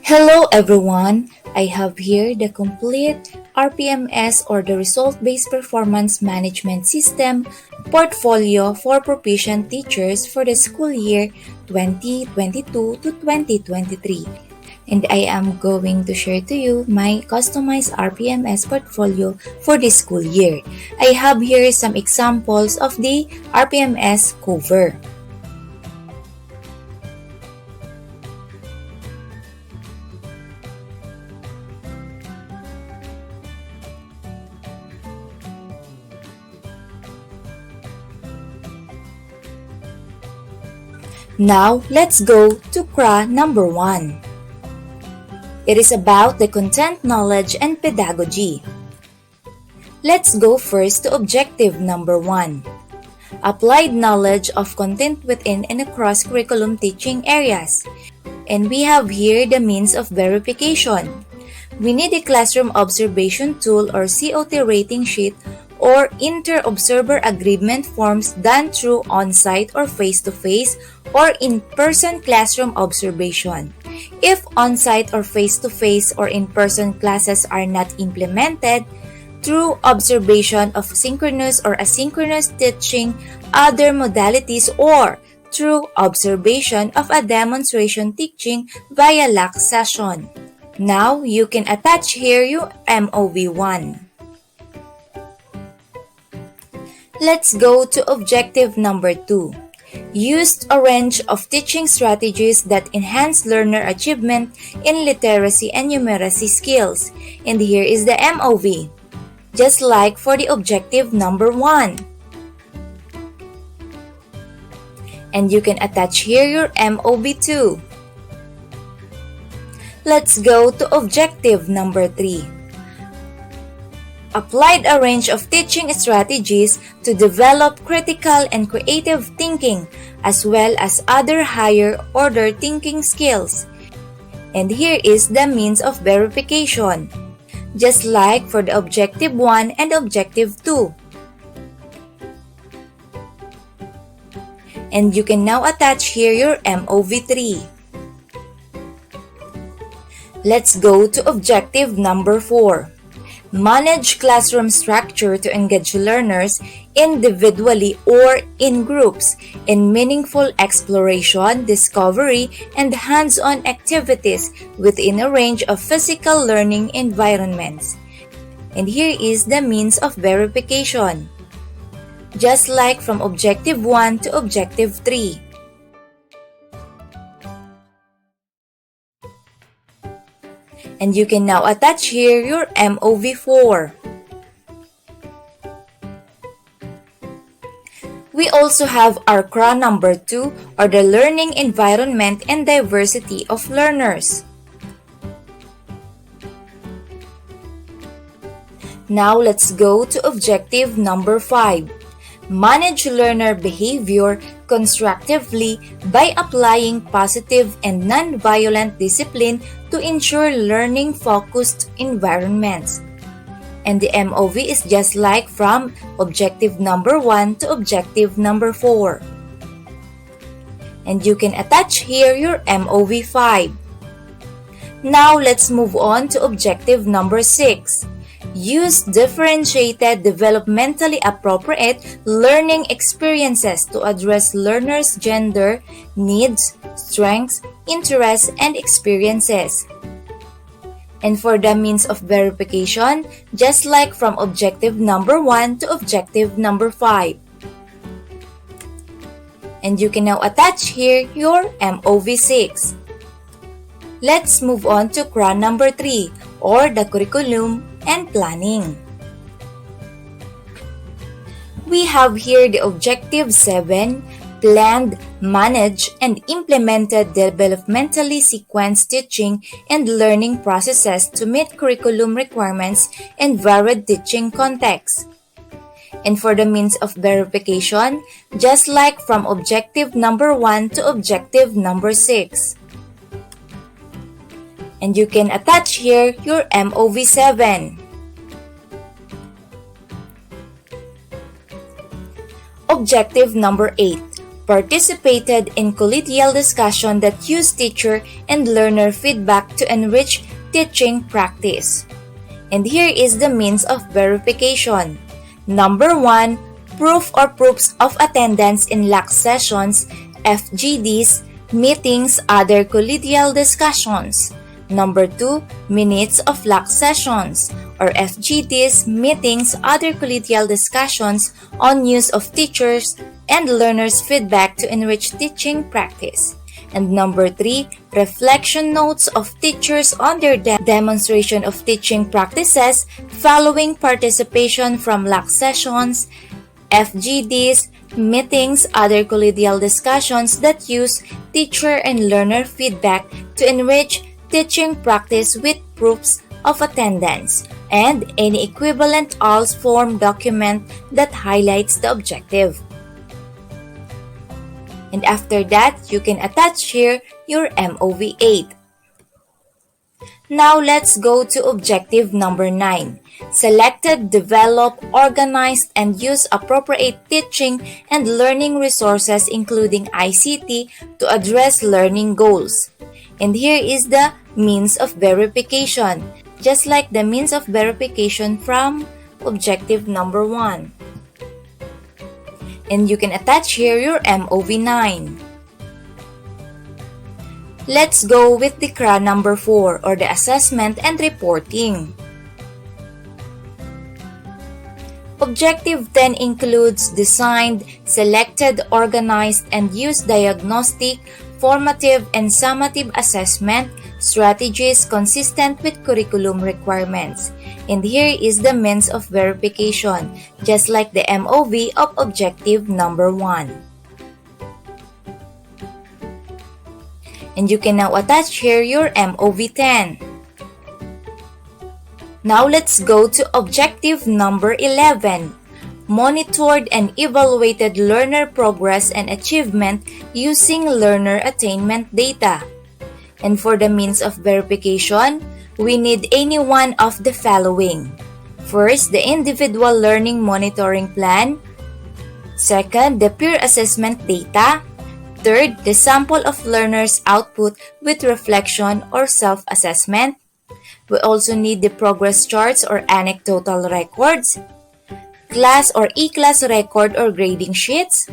Hello everyone! I have here the complete RPMS or the Result-Based Performance Management System portfolio for proficient teachers for the school year 2022 to 2023. And I am going to share to you my customized RPMS portfolio for this school year. I have here some examples of the RPMS cover. Now, let's go to CRA number 1. It is about the content knowledge and pedagogy. Let's go first to objective number 1. Applied knowledge of content within and across curriculum teaching areas. And we have here the means of verification. We need a classroom observation tool or COT rating sheet or inter-observer agreement forms done through on-site or face-to-face or in-person classroom observation. If on-site or face-to-face or in-person classes are not implemented, through observation of synchronous or asynchronous teaching, other modalities, or through observation of a demonstration teaching via LAC session. Now, you can attach here your MOV1. Let's go to objective number 2. Used a range of teaching strategies that enhance learner achievement in literacy and numeracy skills. And here is the MOV. Just like for the objective number 1. And you can attach here your MOV2. Let's go to objective number 3. Applied a range of teaching strategies to develop critical and creative thinking as well as other higher order thinking skills. And here is the means of verification, just like for the objective 1 and objective 2. And you can now attach here your MOV3. Let's go to objective number 4. Manage classroom structure to engage learners individually or in groups in meaningful exploration, discovery, and hands-on activities within a range of physical learning environments. And here is the means of verification, just like from objective 1 to objective 3. And you can now attach here your MOV4. We also have our CRA number 2 or the learning environment and diversity of learners. Now let's go to objective number 5. Manage learner behavior constructively by applying positive and non-violent discipline to ensure learning-focused environments. And the MOV is just like from objective number 1 to objective number 4. And you can attach here your MOV5. Now let's move on to objective number 6. Use differentiated, developmentally appropriate learning experiences to address learners' gender, needs, strengths, interests, and experiences. And for the means of verification, just like from objective number 1 to objective number 5. And you can now attach here your MOV6. Let's move on to CRA number 3 or the curriculum and planning. We have here the objective 7, planned, managed, and implemented developmentally sequenced teaching and learning processes to meet curriculum requirements and varied teaching contexts. And for the means of verification, just like from objective number 1 to objective number 6. And you can attach here your MOV7. Objective number 8. Participated in collegial discussion that use teacher and learner feedback to enrich teaching practice. And here is the means of verification. Number 1, proof or proofs of attendance in LAC sessions, FGDs, meetings, other collegial discussions. Number 2, minutes of LAC sessions, or FGDs, meetings, other collegial discussions on use of teachers and learners' feedback to enrich teaching practice. And number 3, reflection notes of teachers on their demonstration of teaching practices following participation from LAC sessions, FGDs, meetings, other collegial discussions that use teacher and learner feedback to enrich teaching practice with proofs of attendance, and any equivalent ALS form document that highlights the objective. And after that, you can attach here your MOV8. Now let's go to objective number 9. Selected, develop, organized, and use appropriate teaching and learning resources including ICT to address learning goals. And here is the means of verification, just like the means of verification from objective number 1. And you can attach here your MOV9. Let's go with the CRA number 4, or the assessment and reporting. Objective 10 includes designed, selected, organized, and used diagnostic, formative, and summative assessment strategies consistent with curriculum requirements. And here is the means of verification, just like the MOV of objective number 1. And you can now attach here your MOV10. Now let's go to objective number 11. Monitored and evaluated learner progress and achievement using learner attainment data. And for the means of verification, we need any one of the following. First, the individual learning monitoring plan. Second, the peer assessment data. Third, the sample of learners' output with reflection or self-assessment. We also need the progress charts or anecdotal records, class or e-class record or grading sheets,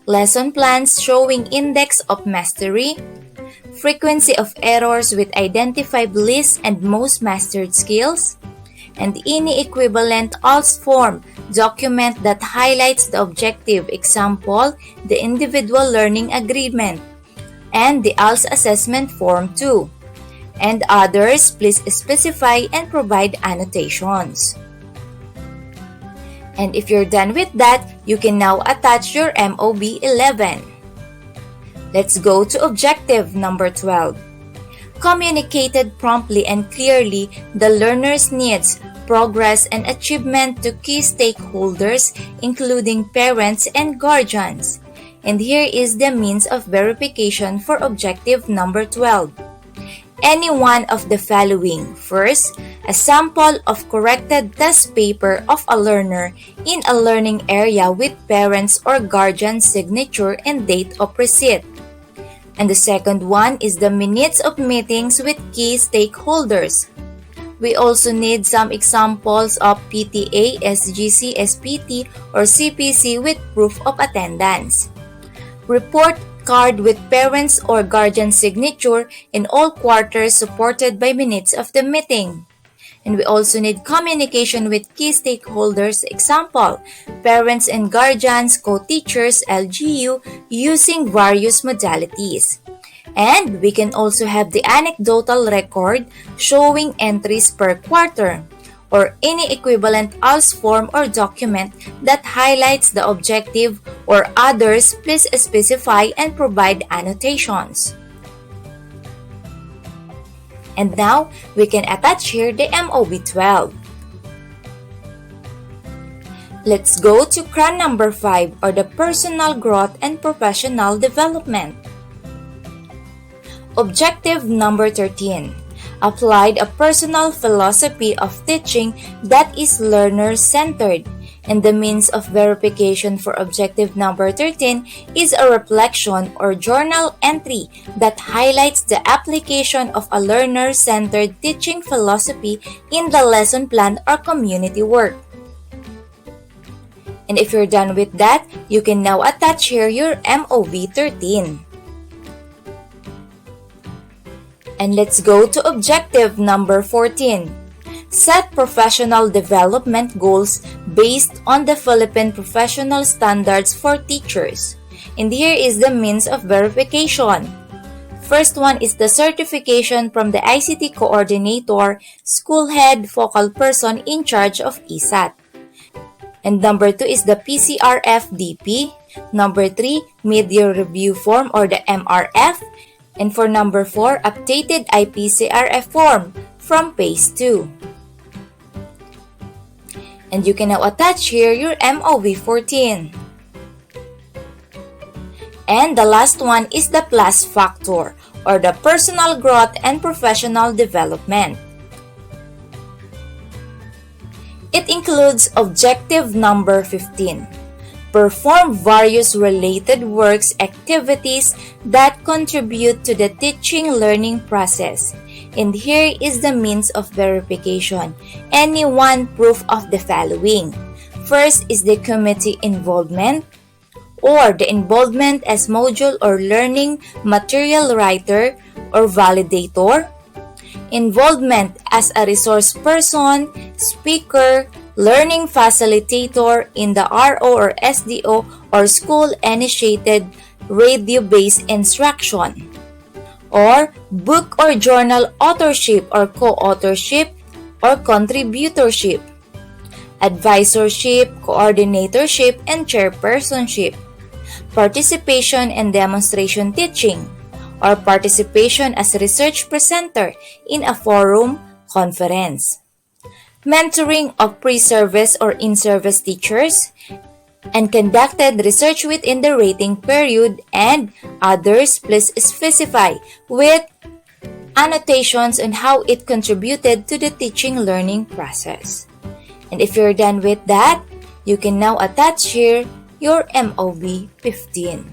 lesson plans showing index of mastery, frequency of errors with identified least and most mastered skills, and any equivalent ALS form document that highlights the objective, example, the individual learning agreement, and the ALS assessment form 2. And others, please specify and provide annotations. And if you're done with that, you can now attach your MOV11. Let's go to objective number 12. Communicated promptly and clearly the learner's needs, progress, and achievement to key stakeholders, including parents and guardians. And here is the means of verification for objective number 12. Any one of the following. First, a sample of corrected test paper of a learner in a learning area with parents or guardian signature and date of receipt. And the second one is the minutes of meetings with key stakeholders. We also need some examples of PTA, SGC, SPT, or CPC with proof of attendance. Report card with parents or guardian signature in all quarters supported by minutes of the meeting. And we also need communication with key stakeholders, example, parents and guardians, co-teachers, LGU, using various modalities. And we can also have the anecdotal record showing entries per quarter, or any equivalent ALS form or document that highlights the objective, or others, please specify and provide annotations. And now, we can attach here the MOV12. Let's go to CRA number 5, or the personal growth and professional development. Objective number 13. Applied a personal philosophy of teaching that is learner-centered. And the means of verification for objective number 13 is a reflection or journal entry that highlights the application of a learner-centered teaching philosophy in the lesson plan or community work. And if you're done with that, you can now attach here your MOV 13. And let's go to objective number 14. Set professional development goals based on the Philippine Professional Standards for Teachers. And here is the means of verification. First one is the certification from the ICT coordinator, school head, focal person in charge of ESAT. And number 2 is the PCRF-DP. Number 3, media review form or the MRF. And for number 4, updated IPCRF form from phase 2. And you can now attach here your MOV 14. And the last one is the plus factor or the personal growth and professional development. It includes objective number 15. Perform various related works activities that contribute to the teaching learning process. And here is the means of verification. Any one proof of the following. First is the committee involvement or the involvement as module or learning material writer or validator. Involvement as a resource person, speaker, learning facilitator in the RO or SDO or school-initiated radio-based instruction. Or book or journal authorship or co-authorship or contributorship. Advisorship, coordinatorship, and chairpersonship. Participation and demonstration teaching or participation as a research presenter in a forum conference. Mentoring of pre-service or in-service teachers, and conducted research within the rating period, and others. Please specify with annotations on how it contributed to the teaching learning process. And if you're done with that, you can now attach here your MOV 15.